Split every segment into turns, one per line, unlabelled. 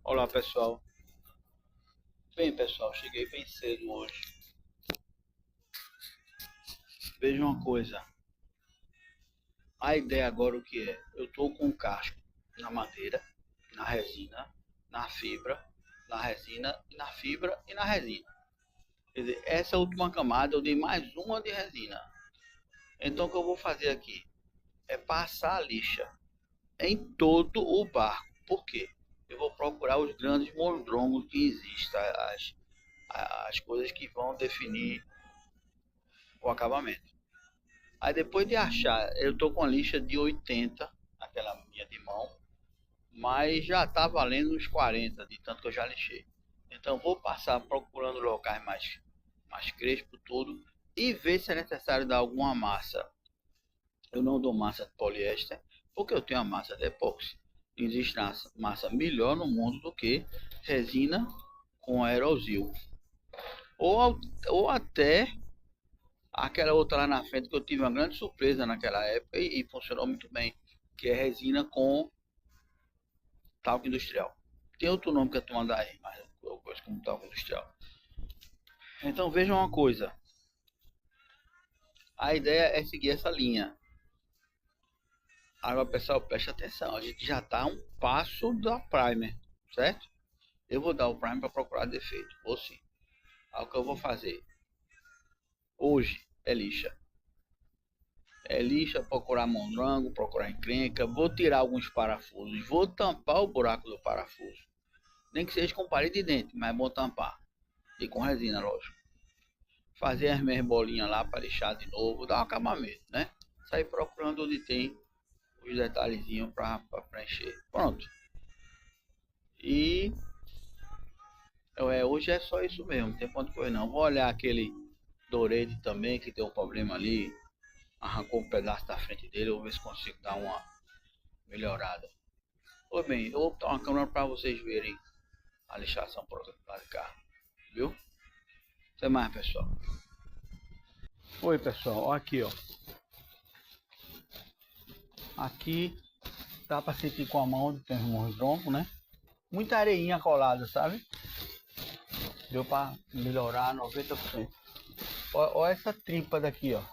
Olá pessoal, bem pessoal, cheguei bem cedo hoje. Veja uma coisa, a ideia agora o que é? Eu estou com o casco na madeira, na resina, na fibra, na resina, e na fibra e na resina. Quer dizer, essa última camada eu dei mais uma de resina. Então o que eu vou fazer aqui é passar a lixa em todo o barco. Por quê? Eu vou procurar os grandes mondrongos que existem, as coisas que vão definir o acabamento. Aí depois de achar, eu tô com a lixa de 80, aquela minha de mão, mas já tá valendo uns 40, de tanto que eu já lixei. Então vou passar procurando locais mais crespos tudo e ver se é necessário dar alguma massa. Eu não dou massa de poliéster porque eu tenho a massa de epóxi. Existe massa melhor no mundo do que resina com aerosil. Ou até aquela outra lá na frente que eu tive uma grande surpresa naquela época e funcionou muito bem, que é resina com talco industrial. Tem outro nome que a turma dá aí, mas eu gosto como talco industrial. Então vejam uma coisa, a ideia é seguir essa linha. Agora pessoal, preste atenção, a gente já está um passo da primer, certo? Eu vou dar o primer para procurar defeito, ou sim. Aí o que eu vou fazer hoje é lixa. É lixa, procurar mondrango, procurar encrenca, vou tirar alguns parafusos, vou tampar o buraco do parafuso, nem que seja com palito de dente, mas é bom tampar, e com resina, lógico. Fazer as minhas bolinhas lá para lixar de novo, dar um acabamento, né? Sair procurando onde tem os detalhezinhos para preencher. Pronto. E hoje é só isso mesmo, não tem ponto coisa não. Vou olhar aquele Dorede também, que tem um problema ali, arrancou um pedaço da frente dele, eu vou ver se consigo dar uma melhorada. Pois bem, eu vou botar uma câmera para vocês verem a lixação por outro lado de cá, viu? Até mais, pessoal. Oi, pessoal, ó aqui, ó. Aqui dá para sentir com a mão onde tem uns troncos, né? Muita areinha colada, sabe? Deu para melhorar 90%. Ó essa tripa daqui, ó.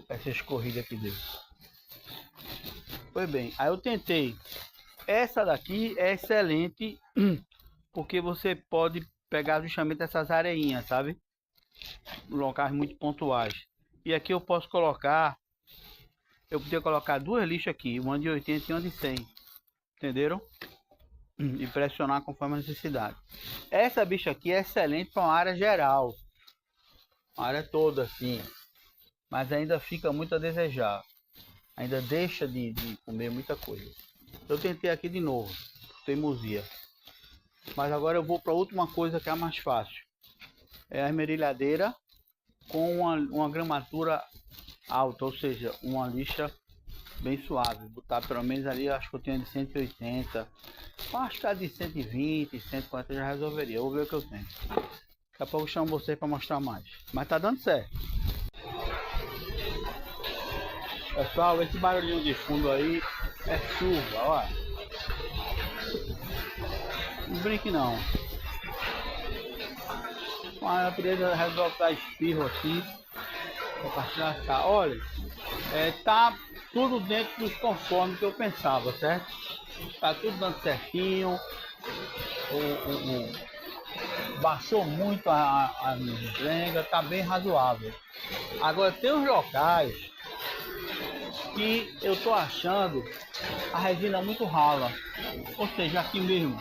Essa escorrida aqui dele. Pois bem, aí eu tentei. Essa daqui é excelente porque você pode pegar justamente essas areinhas, sabe? Locais muito pontuais. E aqui eu posso colocar, eu podia colocar duas lixas aqui, uma de 80 e uma de 100, entenderam? E pressionar conforme a necessidade. Essa bicha aqui é excelente para uma área geral, uma área toda assim, mas ainda fica muito a desejar, ainda deixa de comer muita coisa. Eu tentei aqui de novo, teimosia, mas agora eu vou para a última coisa que é a mais fácil, é a esmerilhadeira com uma gramatura alta, ou seja, uma lixa bem suave. Botar pelo menos ali, acho que eu tenho de 180, acho que a de 120, 140 já resolveria. Eu vou ver o que eu tenho. Daqui a pouco eu chamo vocês para mostrar mais. Mas tá dando certo. Pessoal, esse barulhinho de fundo aí é chuva, ó. Não brinque não. A natureza resolve estar espirro aqui. Compartilhar. Olha, tá tudo dentro dos conformes que eu pensava, certo? Tá tudo dando certinho. Baixou muito a renga, tá bem razoável. Agora tem uns locais que eu tô achando a resina muito rala. Ou seja, aqui mesmo.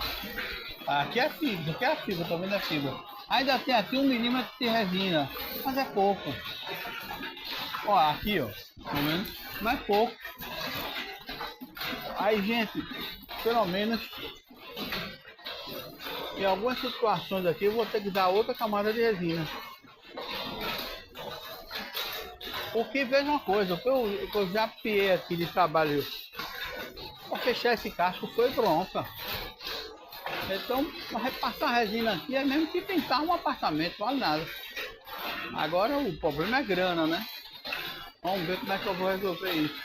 Aqui é fibra, tô vendo a fibra. Ainda tem aqui 1 milímetro de resina, mas é pouco. Ó, aqui ó, tá vendo? Mas é pouco. Aí gente, pelo menos em algumas situações aqui eu vou ter que dar outra camada de resina. Porque veja uma coisa, o que eu já piei aqui de trabalho para fechar esse casco foi bronca. Então, para repassar a resina aqui é mesmo que tentar um apartamento, vale nada. Agora o problema é grana, né? Vamos ver como é que eu vou resolver isso.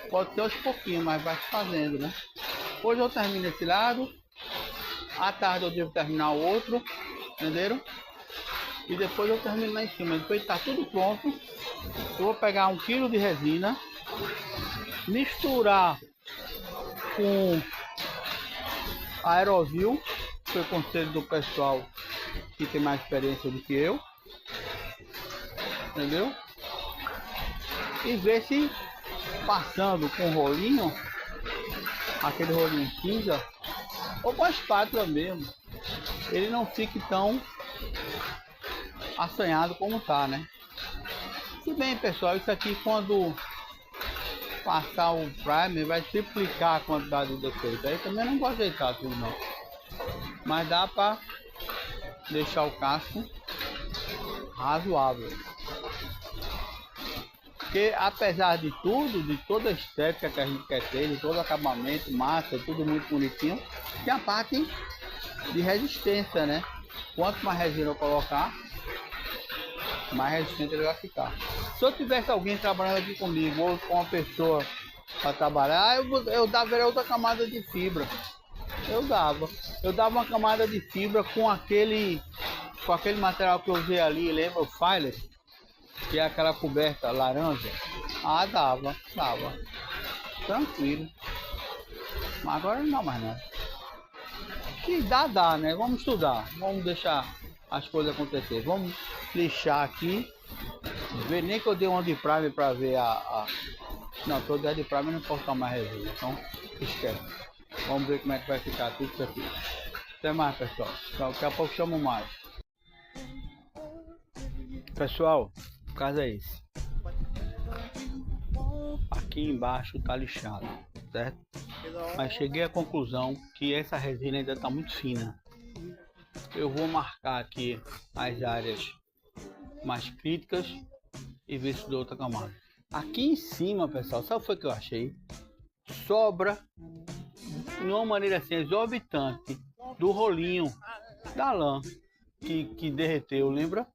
Pode ser aos pouquinhos, mas vai se fazendo, né? Hoje eu termino esse lado À tarde eu devo terminar o outro, entenderam? E depois eu termino lá em cima. Depois tá tudo pronto. Eu vou pegar 1 kg de resina, misturar com aerosol, que foi o conselho do pessoal que tem mais experiência do que eu, entendeu? E ver se passando com o rolinho, aquele rolinho cinza, ou com a espátula mesmo, ele não fique tão assanhado como tá, né? Se bem, pessoal, isso aqui quando passar o primer vai triplicar a quantidade de defeito. Aí também não vou ajeitar tudo não, mas dá para deixar o casco razoável. Porque apesar de tudo, de toda a estética que a gente quer ter, de todo o acabamento, massa, tudo muito bonitinho, tem a parte de resistência, né? Quanto mais resina eu colocar, mais resistente ele vai ficar. Se eu tivesse alguém trabalhando aqui comigo, ou com uma pessoa para trabalhar, eu dava outra camada de fibra. Eu dava uma camada de fibra com aquele material que eu usei ali, lembra o Filer, que é aquela coberta laranja. Ah, dava, tranquilo. Mas agora não dá mais não. Que dá, né? Vamos estudar, vamos deixar as coisas acontecer. Vamos lixar aqui, ver nem que eu dei uma de primer para ver não, se eu der de primer não posso tomar resina, então esquece. Vamos ver como é que vai ficar tudo isso aqui. Até mais, pessoal. Daqui a pouco chamo mais. Pessoal, o caso é esse. Aqui embaixo tá lixado, certo? Mas cheguei à conclusão que essa resina ainda tá muito fina. Eu vou marcar aqui as áreas mais críticas e ver se dou outra camada. Aqui em cima, pessoal, sabe o que foi que eu achei? Sobra de uma maneira assim exorbitante do rolinho da lã que derreteu, lembra?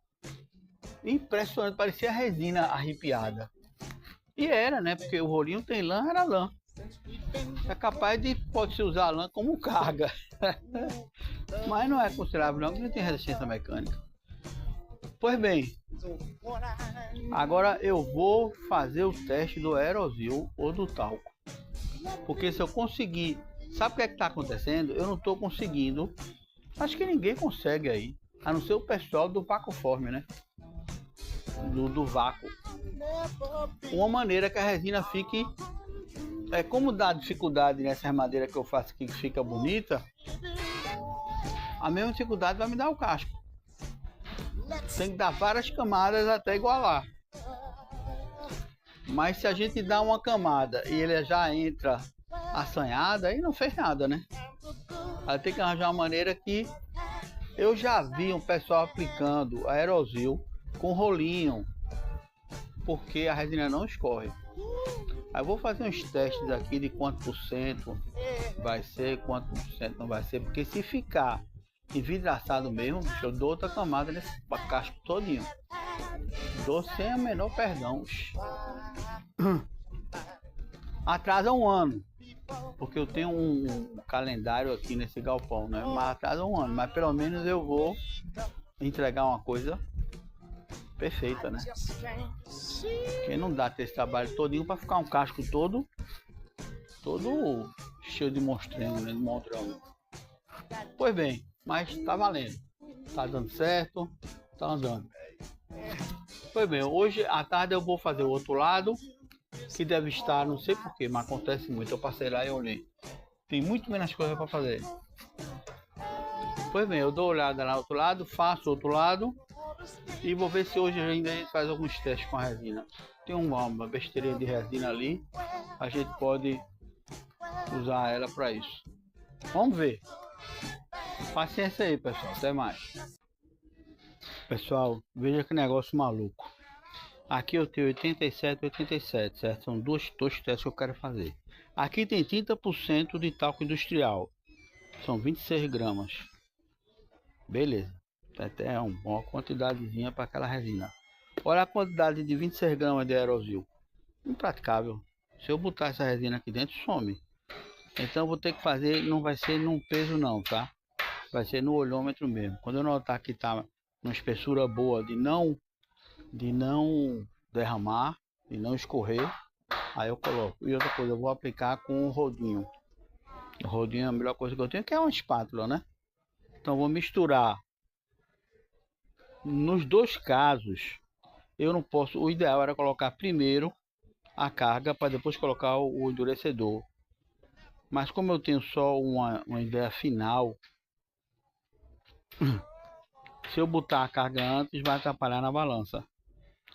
Impressionante, parecia resina arrepiada. E era, né? Porque o rolinho tem lã, era lã. É capaz de pode-se usar a lã como carga. Mas não é considerável não, porque não tem resistência mecânica. Pois bem, agora eu vou fazer o teste do aerosol ou do talco. Porque se eu conseguir... Sabe o que é que está acontecendo? Eu não estou conseguindo. Acho que ninguém consegue aí. A não ser o pessoal do Vacuform, né? Do vácuo. Uma maneira que a resina fique... como dá dificuldade nessas madeiras que eu faço aqui que fica bonita, a mesma dificuldade vai me dar o casco. Tem que dar várias camadas até igualar. Mas se a gente dá uma camada e ele já entra assanhada, aí não fez nada, né? Aí tem que arranjar uma maneira que... Eu já vi um pessoal aplicando aerosol com rolinho, porque a resina não escorre. Aí eu vou fazer uns testes aqui de quanto por cento vai ser, quanto por cento não vai ser, porque se ficar envidraçado mesmo, eu dou outra camada nesse casco todinho. Dou sem a menor perdão. Atrasa 1 ano, porque eu tenho um calendário aqui nesse galpão, né? Mas atrasa 1 ano, mas pelo menos eu vou entregar uma coisa perfeita, né? Porque não dá ter esse trabalho todinho para ficar um casco todo cheio de monstrinho, né? De montrão. Pois bem, mas tá valendo, tá dando certo, tá andando. Pois bem, hoje à tarde eu vou fazer o outro lado, que deve estar, não sei porquê, mas acontece muito. Eu passei lá e olhei, tem muito menos coisa para fazer. Pois bem, eu dou uma olhada lá no outro lado, faço o outro lado e vou ver se hoje ainda a gente faz alguns testes com a resina. Tem uma besteirinha de resina ali, a gente pode usar ela para isso. Vamos ver. Paciência aí, pessoal, até mais. Pessoal, veja que negócio maluco. Aqui eu tenho 87 e 87, certo? São dois testes que eu quero fazer. Aqui tem 30% de talco industrial, são 26 gramas. Beleza, até uma quantidadezinha para aquela resina. Olha a quantidade de 26 gramas de aerosol. Impraticável. Se eu botar essa resina aqui dentro, some. Então eu vou ter que fazer, não vai ser num peso não, tá? vai ser no olhômetro mesmo. Quando eu notar que tá uma espessura boa de não derramar, de não escorrer, aí eu coloco. E outra coisa, eu vou aplicar com o rodinho. O rodinho é a melhor coisa que eu tenho, que é uma espátula, né? Então eu vou misturar. Nos dois casos, eu não posso. O ideal era colocar primeiro a carga para depois colocar o endurecedor. Mas como eu tenho só uma ideia final, se eu botar a carga antes, vai atrapalhar na balança.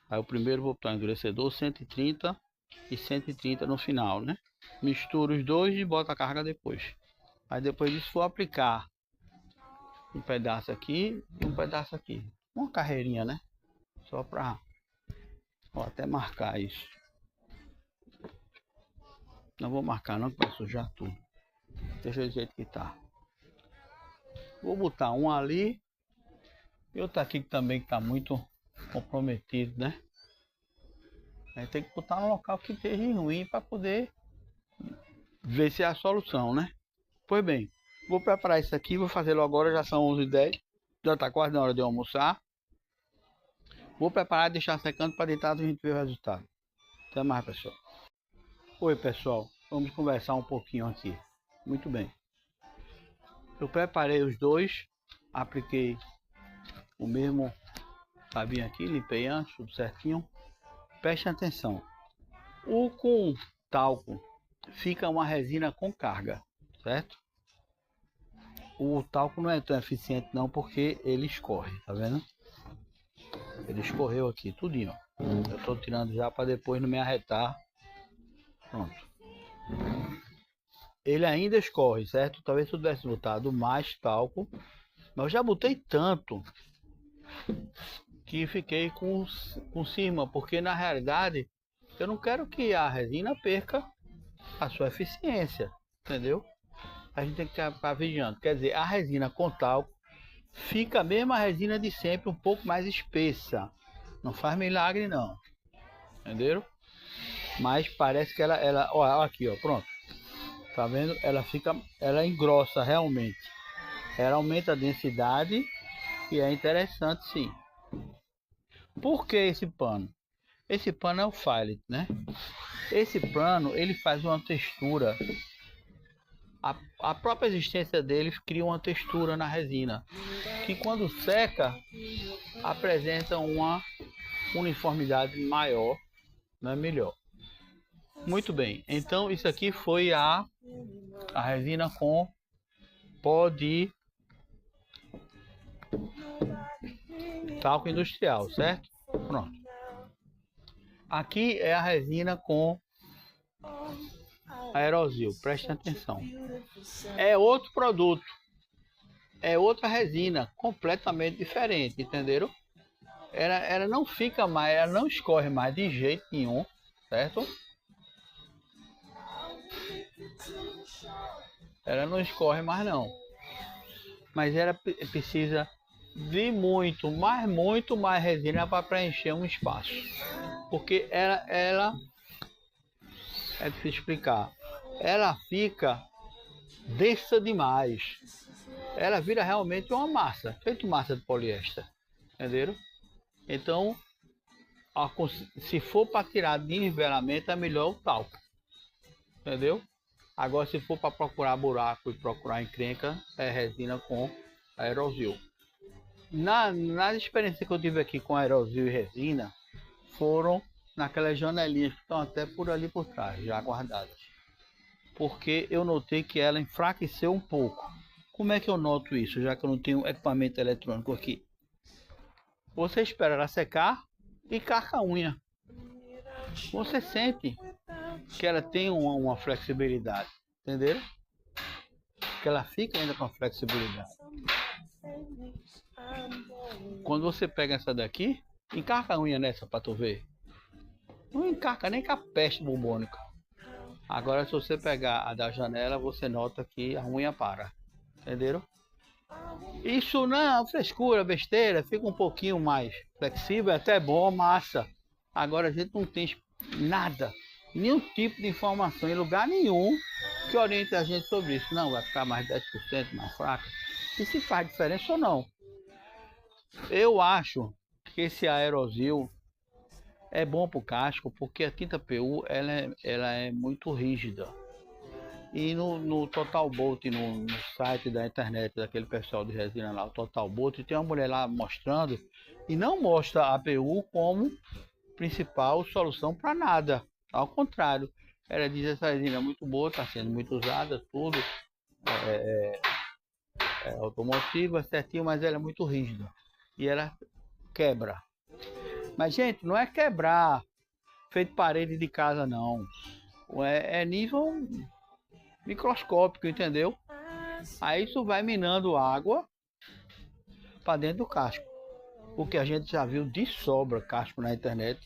Aí o primeiro vou botar o endurecedor 130 e 130 no final, né? Misturo os dois e boto a carga depois. Aí depois disso vou aplicar um pedaço aqui e um pedaço aqui. Uma carreirinha, né? Só pra até marcar isso. Não vou marcar não, para sujar tudo. Deixa do jeito que tá. Vou botar um ali e outro aqui que também tá muito comprometido, né? Aí tem que botar no local que esteja ruim para poder ver se é a solução, né? Pois bem, vou preparar isso aqui, vou fazê-lo agora, já são 11h10, já tá quase na hora de eu almoçar. Vou preparar e deixar secando para deitar a gente ver o resultado. Até mais, pessoal. Oi, pessoal, vamos conversar um pouquinho aqui. Muito bem. Eu preparei os dois, apliquei o mesmo sabinho aqui, limpei antes, tudo certinho. Preste atenção. O com talco fica uma resina com carga, certo? O talco não é tão eficiente não, porque ele escorre, tá vendo? Ele escorreu aqui, tudinho, ó. Eu tô tirando já para depois não me arretar. Pronto. Ele ainda escorre, certo? Talvez se eu tivesse botado mais talco, mas eu já botei tanto que fiquei com cima, porque na realidade eu não quero que a resina perca a sua eficiência, entendeu? A gente tem que ficar vigiando. Quer dizer, a resina com talco fica a mesma resina de sempre, um pouco mais espessa. Não faz milagre não, entenderam? Mas parece que ela ó, aqui, ó, pronto. Tá vendo? Ela engrossa realmente. Ela aumenta a densidade e é interessante, sim. Por que esse pano? Esse pano é o Filet, né? Esse pano, ele faz uma textura. A própria existência dele cria uma textura na resina, que quando seca, apresenta uma uniformidade maior, né? Melhor. Muito bem, então isso aqui foi a resina com pó de talco industrial, certo? Pronto. Aqui é a resina com aerosil, preste atenção. É outro produto, é outra resina, completamente diferente, entenderam? Ela não fica mais, ela não escorre mais de jeito nenhum, certo? Ela não escorre mais não, mas ela precisa de muito mais resina para preencher um espaço, porque ela é difícil explicar, ela fica densa demais, ela vira realmente uma massa, feito massa de poliéster, entenderam? Então, se for para tirar de nivelamento, é melhor o talco, entendeu? Agora, se for para procurar buraco e procurar encrenca, é resina com aerosil. Nas experiências que eu tive aqui com aerosil e resina, foram naquelas janelinhas que estão até por ali por trás, já guardadas. Porque eu notei que ela enfraqueceu um pouco. Como é que eu noto isso, já que eu não tenho equipamento eletrônico aqui? Você espera ela secar e carca a unha. Você sente que ela tem uma flexibilidade, entenderam? Que ela fica ainda com a flexibilidade. Quando você pega essa daqui, encarca a unha nessa para tu ver. Não encarca nem com a peste bubônica. Agora, se você pegar a da janela, você nota que a unha para, entenderam? Isso não, frescura, besteira, fica um pouquinho mais flexível, é até bom, massa. Agora a gente não tem nada, nenhum tipo de informação em lugar nenhum que oriente a gente sobre isso. Não, vai ficar mais 10% mais fraca. e se faz diferença ou não. Eu acho que esse aerosol é bom para o casco porque a tinta PU ela é muito rígida. E no Total Bolt, no site da internet daquele pessoal de resina lá, o Total Bolt, tem uma mulher lá mostrando e não mostra a PU como principal solução para nada. Ao contrário, ela diz essa resina é muito boa, está sendo muito usada, tudo é automotiva, certinho, mas ela é muito rígida e ela quebra. Mas gente, não é quebrar feito parede de casa não, é nível microscópico, entendeu? Aí isso vai minando água para dentro do casco. Porque a gente já viu de sobra casco na internet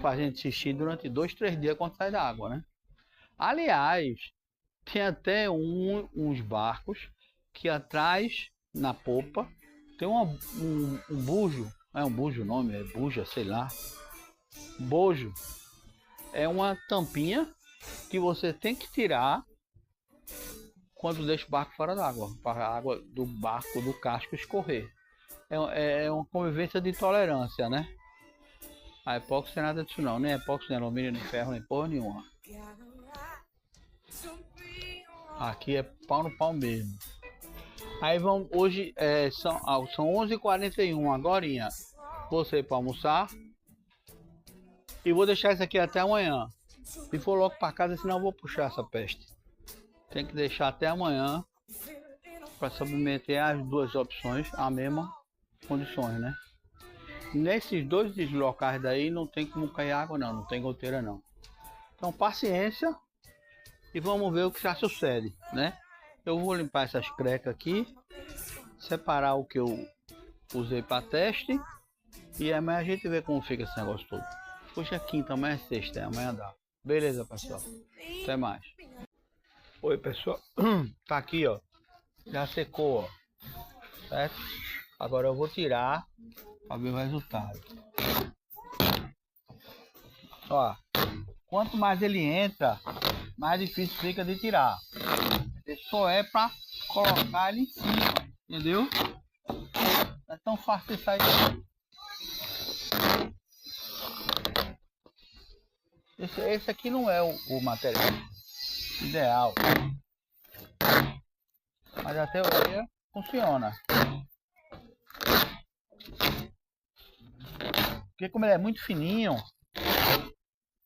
fazendo xixi durante 2, 3 dias quando sai da água, né? Aliás, tem até uns barcos que atrás, na popa, tem um bujo. É um bujo o nome? É buja, sei lá. Bojo. É uma tampinha que você tem que tirar quando deixa o barco fora d'água, para a água do barco, do casco escorrer. É uma convivência de tolerância, né? A epóxi não é nada disso não, nem epóxi, nem alumínio, nem ferro, nem porra nenhuma. Aqui é pau no pau mesmo. Aí vamos, hoje são 11h41 agorinha. Vou sair para almoçar. E vou deixar isso aqui até amanhã. Se for logo para casa, senão eu vou puxar essa peste. Tem que deixar até amanhã para submeter as duas opções a mesma condições, né? Nesses dois locais daí não tem como cair água não tem goteira não. Então paciência e vamos ver o que já sucede, né? Eu vou limpar essas crecas aqui, separar o que eu usei para teste e amanhã a gente vê como fica esse negócio todo. Hoje é quinta, amanhã é sexta, amanhã dá. Beleza, pessoal? Até mais. Oi, pessoal. Tá aqui, ó. Já secou, ó. Certo? Agora eu vou tirar para ver o resultado. Ó, quanto mais ele entra, mais difícil fica de tirar. Ele só é para colocar ele em cima, entendeu? Não é tão fácil de sair. Esse aqui não é o material ideal, mas a teoria funciona. Porque como ele é muito fininho,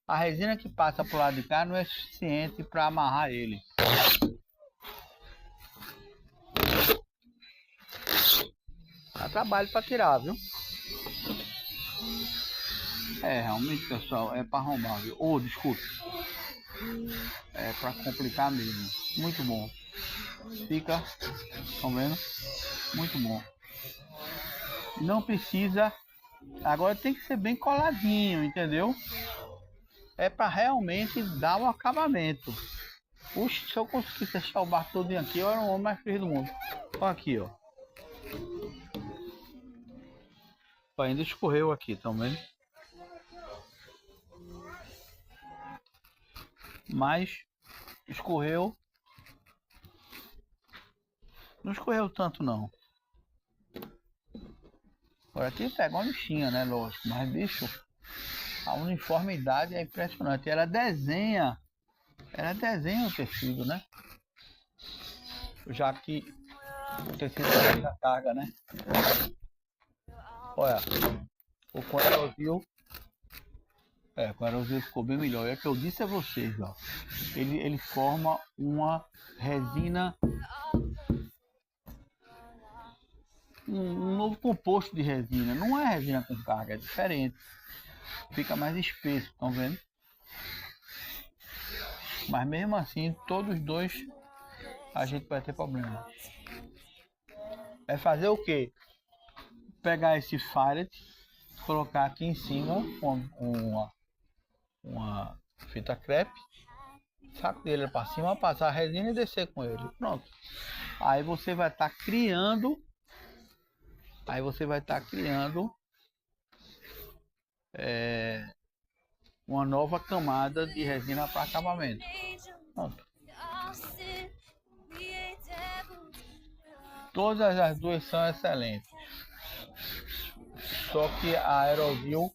a resina que passa pro lado de cá não é suficiente para amarrar ele. Dá trabalho para tirar, viu? Realmente, pessoal, é para arrombar, viu? Desculpe. É para complicar mesmo. Muito bom. Fica, estão vendo? Muito bom. Não precisa. Agora tem que ser bem coladinho, entendeu? É para realmente dar um acabamento. Puxa, se eu conseguisse fechar o barco todo aqui, eu era o homem mais feliz do mundo. Olha aqui, ó. Ainda escorreu aqui, estão vendo? Mas escorreu. Não escorreu tanto não. Agora aqui pegou uma lixinha, né? Lógico. Mas bicho, a uniformidade é impressionante. Ela desenha o tecido, né? Já que o tecido tem essa carga, né? Olha, o Coerosil. O Coerosil ficou bem melhor. É o que eu disse a vocês, ó. Ele forma uma resina, um novo composto de resina. Não é resina com carga, é diferente. Fica mais espesso, estão vendo? Mas mesmo assim, todos os dois a gente vai ter problema. É fazer o que? Pegar esse fillet, colocar aqui em cima uma fita crepe, saco dele para cima, passar a resina e descer com ele. Pronto. Aí você vai estar criando. Uma nova camada de resina para acabamento. Pronto. Todas as duas são excelentes. Só que a Aerovil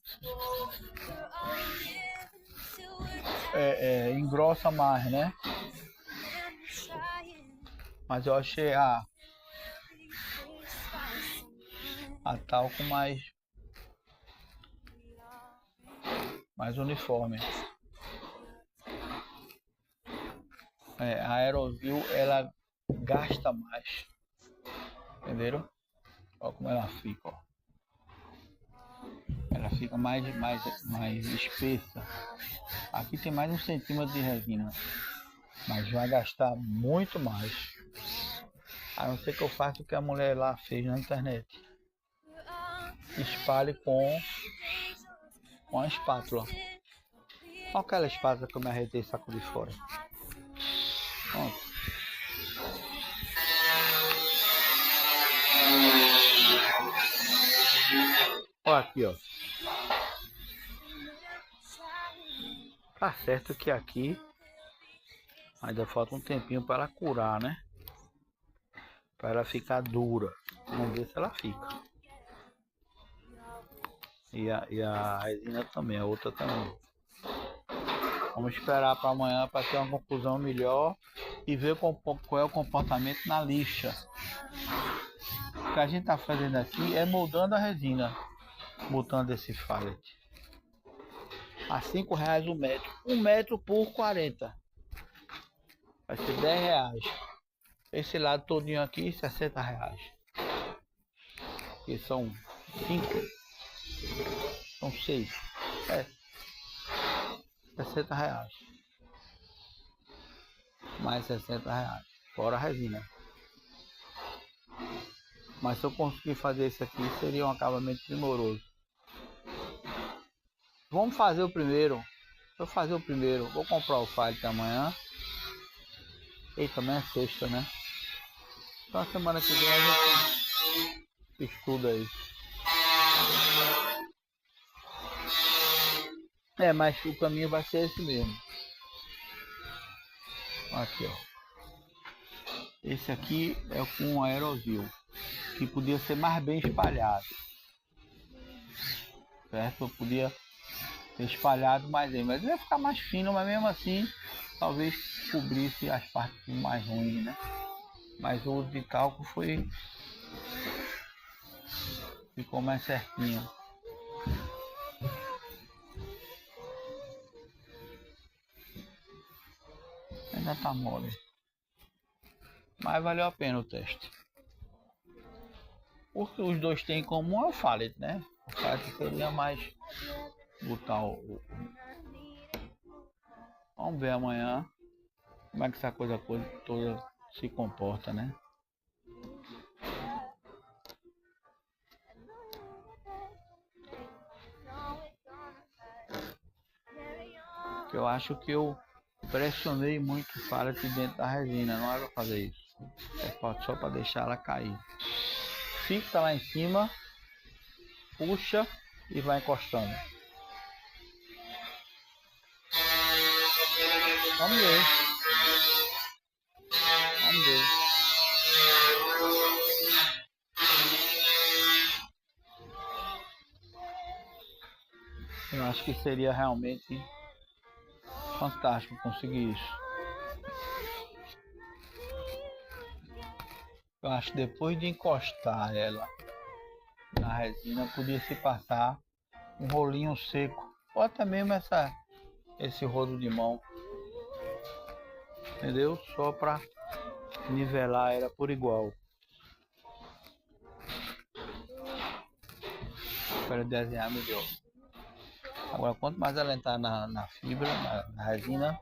engrossa mais, né? Mas eu achei a talco mais uniforme. A Aerovil ela gasta mais, entenderam? Olha como ela fica, ó. Ela fica mais espessa. Aqui tem mais 1 centímetro de resina, mas vai gastar muito mais. A não ser que eu faça o que a mulher lá fez na internet. Espalhe com a espátula. Olha aquela espátula que eu me arretei e saco de fora. Pronto. Olha aqui, ó. Tá certo que aqui ainda falta um tempinho para ela curar, né? Para ela ficar dura. Vamos ver se ela fica. E a resina também, a outra também. Vamos esperar para amanhã para ter uma conclusão melhor e ver qual é o comportamento na lixa. O que a gente tá fazendo aqui é moldando a resina, botando esse fallet a R$5 o metro, 1 metro por 40, vai ser R$10. Esse lado todinho aqui R$60, que são 5, são 6, R$60, mais R$60, fora a resina. Mas se eu conseguir fazer isso aqui, seria um acabamento primoroso. Vamos fazer o primeiro. Vou fazer o primeiro. Vou comprar o fallet amanhã. Eita, amanhã é sexta, né? Então semana que vem a gente estuda aí. Mas o caminho vai ser esse mesmo. Aqui, ó. Esse aqui é com Aerovil, que podia ser mais bem espalhado. Certo? Eu podia ter espalhado mais bem, mas ia ficar mais fino, mas mesmo assim talvez cobrisse as partes mais ruins, né? Mas o de talco ficou mais certinho. Ainda tá mole, mas valeu a pena o teste. O que os dois têm em comum é o fallet, né? O fallet seria mais botar Vamos ver amanhã como é que essa coisa toda se comporta, né? Eu acho que eu pressionei muito o fallet dentro da resina, não era pra fazer isso. É só para deixar ela cair. Fica lá em cima, puxa e vai encostando. Vamos ver. Vamos ver. Eu acho que seria realmente fantástico conseguir isso. Eu acho que depois de encostar ela na resina, podia se passar um rolinho seco, ou até mesmo esse rolo de mão, entendeu? Só para nivelar ela por igual. Para desenhar melhor. Agora, quanto mais ela entrar na fibra, na resina,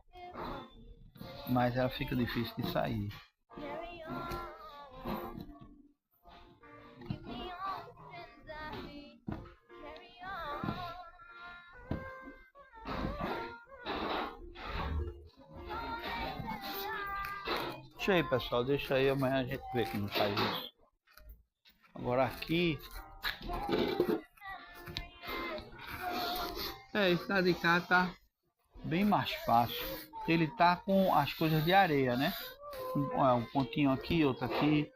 mais ela fica difícil de sair. Deixa aí, pessoal, deixa aí, amanhã a gente vê como faz isso. Agora aqui esse lado de cá tá bem mais fácil. Ele tá com as coisas de areia, né? Um pontinho aqui, outro aqui.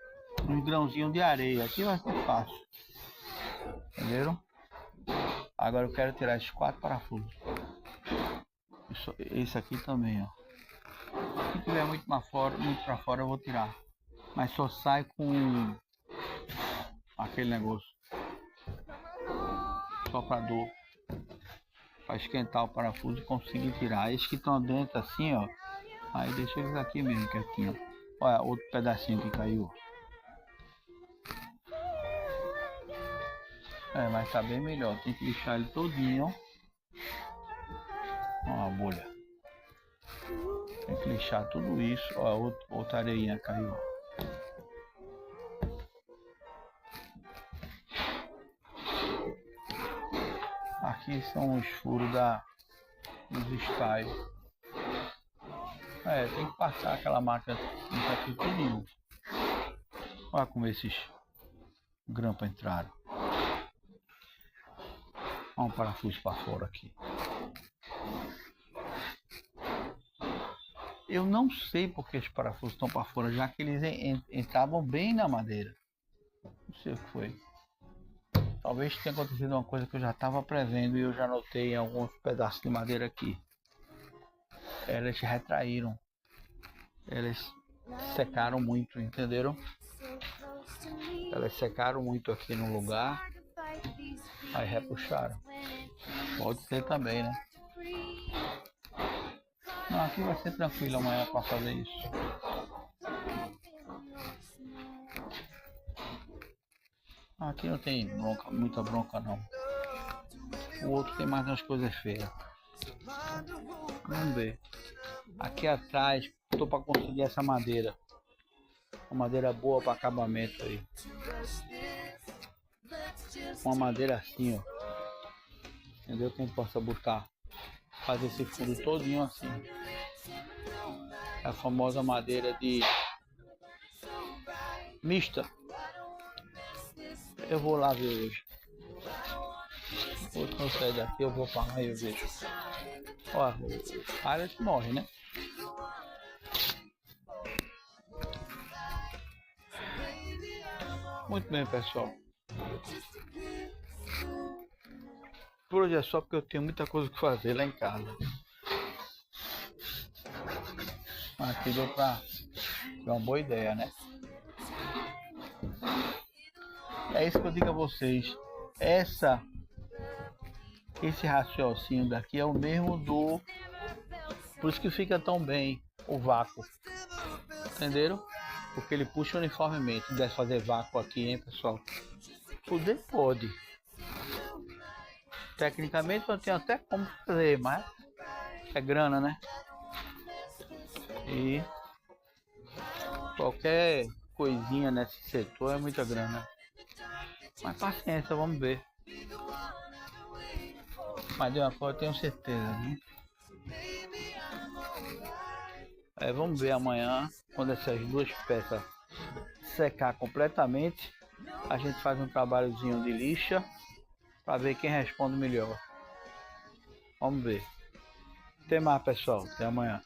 uns grãozinhos de areia. Aqui vai ser fácil. Entenderam? Agora eu quero tirar esses 4 parafusos. Esse aqui também, ó. Se tiver muito pra fora eu vou tirar. Mas só sai com aquele negócio. Soprador. Para esquentar o parafuso e conseguir tirar. Esses que estão dentro assim, ó. Aí deixa eles aqui mesmo, quietinho. Olha, outro pedacinho que caiu. Mas tá bem melhor. Tem que lixar ele todinho. Ó a bolha. Tem que lixar tudo isso. Ó, outra areinha caiu. Aqui são os furos dos espalhos. Tem que passar aquela máquina aqui tudinho. Olha como esses grampas entraram. Olha um parafuso para fora aqui. Eu não sei porque os parafusos estão para fora, já que eles entravam bem na madeira. Não sei o que foi. Talvez tenha acontecido uma coisa que eu já estava prevendo e eu já notei em alguns pedaços de madeira aqui. Elas retraíram. Elas secaram muito, entenderam? Elas secaram muito aqui no lugar. Aí repuxaram. Pode ser também, né? Não, aqui vai ser tranquilo amanhã para fazer isso. Aqui não tem bronca, muita bronca não. O outro tem mais umas coisas feias. Vamos ver. Aqui atrás, estou para conseguir essa madeira. Uma madeira boa para acabamento aí. Uma madeira assim, ó. Entendeu? Quem possa botar. Fazer esse fundo todinho assim. A famosa madeira de mista. Eu vou lá ver hoje. Quando eu sair daqui eu vou para lá e eu vejo. Ó, áreas morre, né? Muito bem, pessoal. Por hoje é só, porque eu tenho muita coisa que fazer lá em casa. Aqui deu pra ter uma boa ideia, né? É isso que eu digo a vocês. Esse raciocínio daqui é o mesmo do... Por isso que fica tão bem o vácuo. Entenderam? Porque ele puxa uniformemente. Se deve fazer vácuo aqui, hein, pessoal? Poder pode. Tecnicamente eu tenho até como fazer, mas é grana, né? E qualquer coisinha nesse setor é muita grana. Mas paciência, vamos ver. Mas de uma coisa eu tenho certeza, né? Vamos ver amanhã, quando essas duas peças secar completamente, a gente faz um trabalhozinho de lixa para ver quem responde melhor. Vamos ver. Até mais, pessoal. Até amanhã.